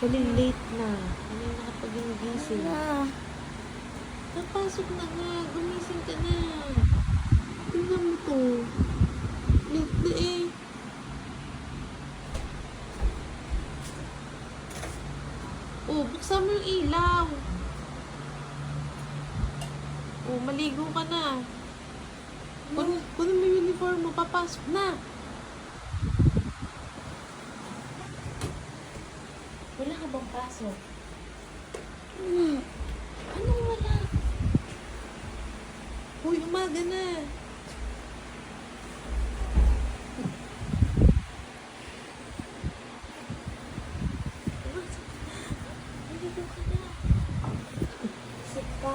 Actually, late na. Hindi nakapag-gising. Napasok na nga. Gumising ka na. Tingnan mo to. Late na eh. Oh, buksan mo yung ilaw. Oh, maligo ka na. Kunin mo yung uniform mo. Papasok na. Wala ka bang pasok? Anong wala? Uy, umaga na. Maligo ka na. Isip ka.